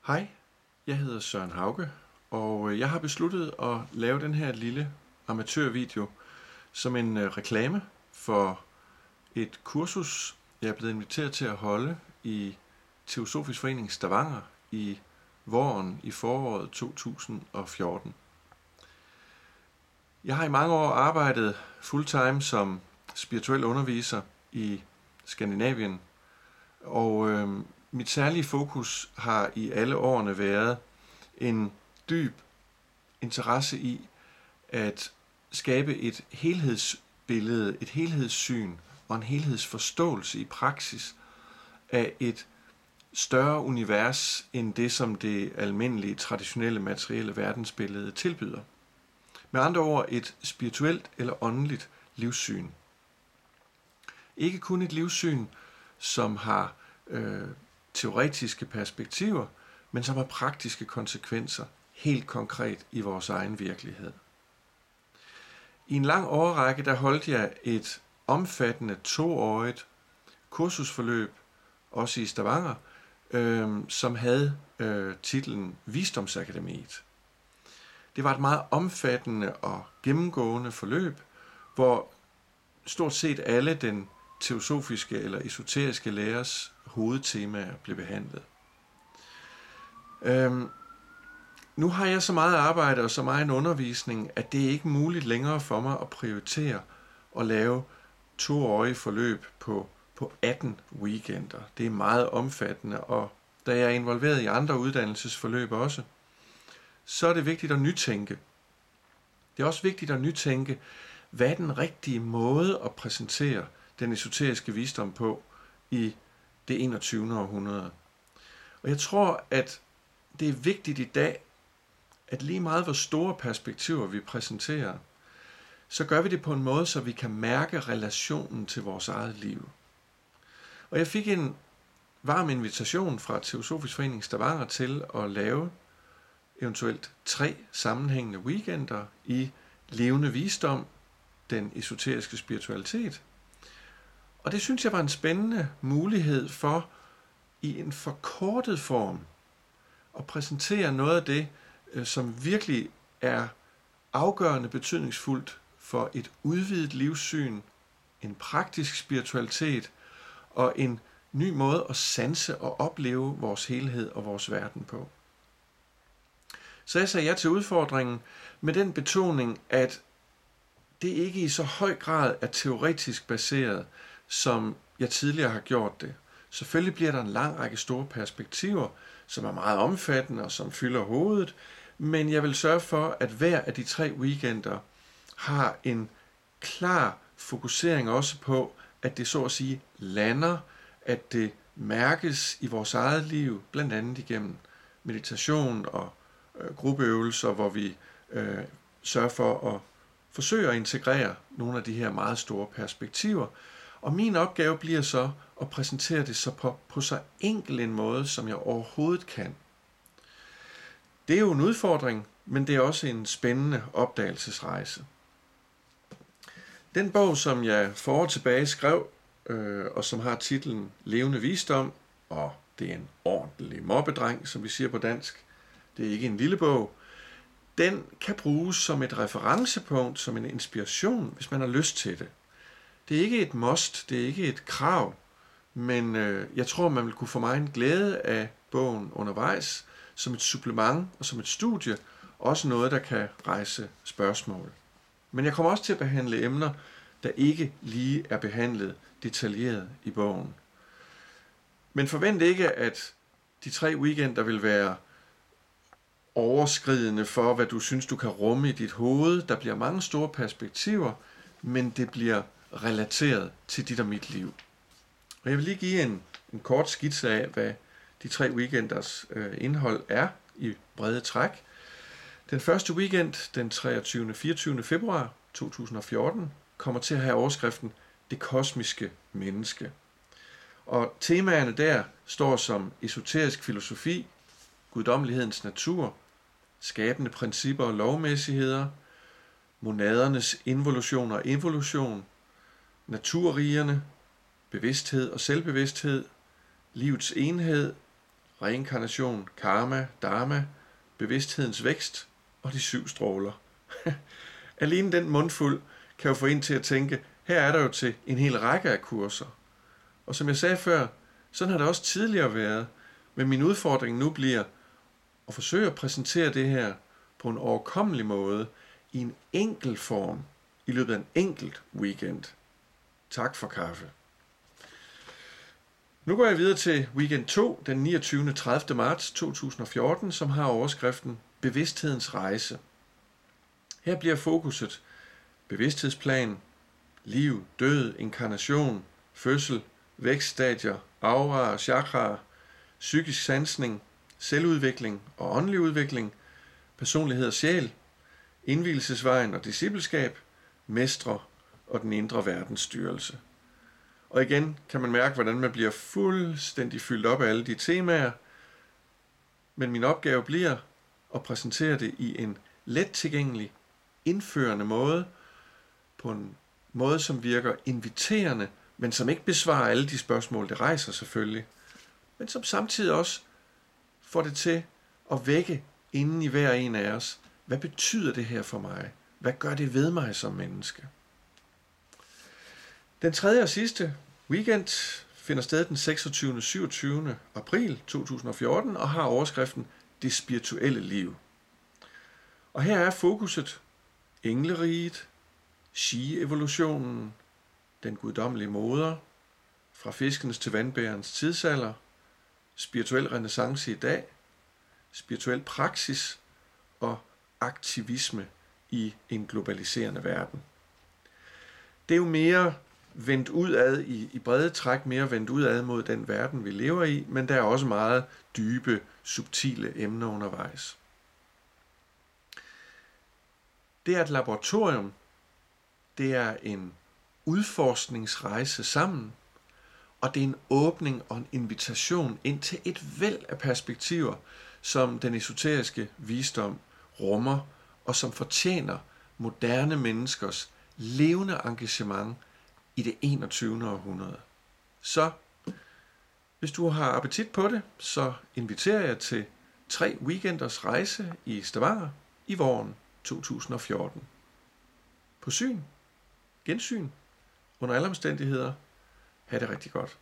Hej, jeg hedder Søren Hauge, og jeg har besluttet at lave den her lille amatørvideo som en reklame for et kursus, jeg er blevet inviteret til at holde i Teosofisk Forening Stavanger i foråret 2014. Jeg har i mange år arbejdet fulltime som spirituel underviser i Skandinavien, og mit særlige fokus har i alle årene været en dyb interesse i at skabe et helhedsbillede, et helhedssyn og en helhedsforståelse i praksis af et større univers end det, som det almindelige, traditionelle, materielle verdensbillede tilbyder. Med andre ord et spirituelt eller åndeligt livssyn. Ikke kun et livssyn, som har teoretiske perspektiver, men som har praktiske konsekvenser helt konkret i vores egen virkelighed. I en lang årrække der holdt jeg et omfattende 2-årigt kursusforløb, også i Stavanger, som havde titlen Visdomsakademiet. Det var et meget omfattende og gennemgående forløb, hvor stort set alle den teosofiske eller esoteriske lærers hovedtemaer blev behandlet. Nu har jeg så meget arbejde og så meget en undervisning, at det ikke er muligt længere for mig at prioritere at lave 2-årige forløb på 18 weekender. Det er meget omfattende, og da jeg er involveret i andre uddannelsesforløb også, så er det vigtigt at nytænke. Det er også vigtigt at nytænke, hvad er den rigtige måde at præsentere den esoteriske visdom på i det 21. århundrede. Og jeg tror, at det er vigtigt i dag, at lige meget hvor store perspektiver vi præsenterer, så gør vi det på en måde, så vi kan mærke relationen til vores eget liv. Og jeg fik en varm invitation fra Teosofisk Forening Stavanger til at lave eventuelt 3 sammenhængende weekender i levende visdom, den esoteriske spiritualitet. Og det synes jeg var en spændende mulighed for i en forkortet form at præsentere noget af det, som virkelig er afgørende betydningsfuldt for et udvidet livssyn, en praktisk spiritualitet og en ny måde at sanse og opleve vores helhed og vores verden på. Så jeg sagde ja til udfordringen med den betoning, at det ikke i så høj grad er teoretisk baseret, som jeg tidligere har gjort det. Selvfølgelig bliver der en lang række store perspektiver, som er meget omfattende og som fylder hovedet, men jeg vil sørge for, at hver af de 3 weekender har en klar fokusering også på, at det så at sige lander, at det mærkes i vores eget liv, blandt andet igennem meditation og gruppeøvelser, hvor vi sørger for at forsøge at integrere nogle af de her meget store perspektiver. Og min opgave bliver så at præsentere det så på så enkel en måde, som jeg overhovedet kan. Det er jo en udfordring, men det er også en spændende opdagelsesrejse. Den bog, som jeg for år tilbage skrev, og som har titlen Levende Visdom, og det er en ordentlig moppedreng, som vi siger på dansk, det er ikke en lille bog, den kan bruges som et referencepunkt, som en inspiration, hvis man har lyst til det. Det er ikke et must, det er ikke et krav, men jeg tror, man vil kunne få meget en glæde af bogen undervejs, som et supplement og som et studie, også noget, der kan rejse spørgsmål. Men jeg kommer også til at behandle emner, der ikke lige er behandlet detaljeret i bogen. Men forvent ikke, at de 3 weekender vil være overskridende for, hvad du synes, du kan rumme i dit hoved. Der bliver mange store perspektiver, men det bliver relateret til dit og mit liv. Og jeg vil lige give en kort skitse af, hvad de 3 weekenders indhold er i brede træk. Den første weekend, den 23. og 24. februar 2014, kommer til at have overskriften Det kosmiske menneske. Og temaerne der står som esoterisk filosofi, guddommelighedens natur, skabende principper og lovmæssigheder, monadernes involution og evolution, naturrigerne, bevidsthed og selvbevidsthed, livets enhed, reinkarnation, karma, dharma, bevidsthedens vækst og de 7 stråler. Alene den mundfuld kan jo få en til at tænke, her er der jo til en hel række af kurser. Og som jeg sagde før, sådan har det også tidligere været, men min udfordring nu bliver at forsøge at præsentere det her på en overkommelig måde i en enkel form i løbet af en enkelt weekend. Tak for kaffe. Nu går jeg videre til weekend 2, den 29. 30. marts 2014, som har overskriften Bevidsthedens rejse. Her bliver fokuset bevidsthedsplan, liv, død, inkarnation, fødsel, vækststadier, auraer, chakraer, psykisk sansning, selvudvikling og åndelig udvikling, personlighed og sjæl, indvielsesvejen og discipleskab, mestre og den indre verdensstyrelse. Og igen kan man mærke, hvordan man bliver fuldstændig fyldt op af alle de temaer, men min opgave bliver at præsentere det i en let tilgængelig, indførende måde, på en måde, som virker inviterende, men som ikke besvarer alle de spørgsmål, det rejser selvfølgelig, men som samtidig også får det til at vække inden i hver en af os. Hvad betyder det her for mig? Hvad gør det ved mig som menneske? Den tredje og sidste weekend finder sted den 26. og 27. april 2014 og har overskriften Det spirituelle liv. Og her er fokuset engleriget, Xi-evolutionen, den guddommelige moder, fra fiskenes til vandbærens tidsalder, spirituel renæssance i dag, spirituel praksis og aktivisme i en globaliserende verden. Det er jo mere vendt udad i brede træk, mere vendt udad mod den verden, vi lever i, men der er også meget dybe, subtile emner undervejs. Det er et laboratorium, det er en udforskningsrejse sammen, og det er en åbning og en invitation ind til et væld af perspektiver, som den esoteriske visdom rummer, og som fortjener moderne menneskers levende engagement i det 21. århundrede. Så hvis du har appetit på det, så inviterer jeg til 3 weekenders rejse i Stavanger i våren 2014. På syn, gensyn, under alle omstændigheder, ha' det rigtig godt.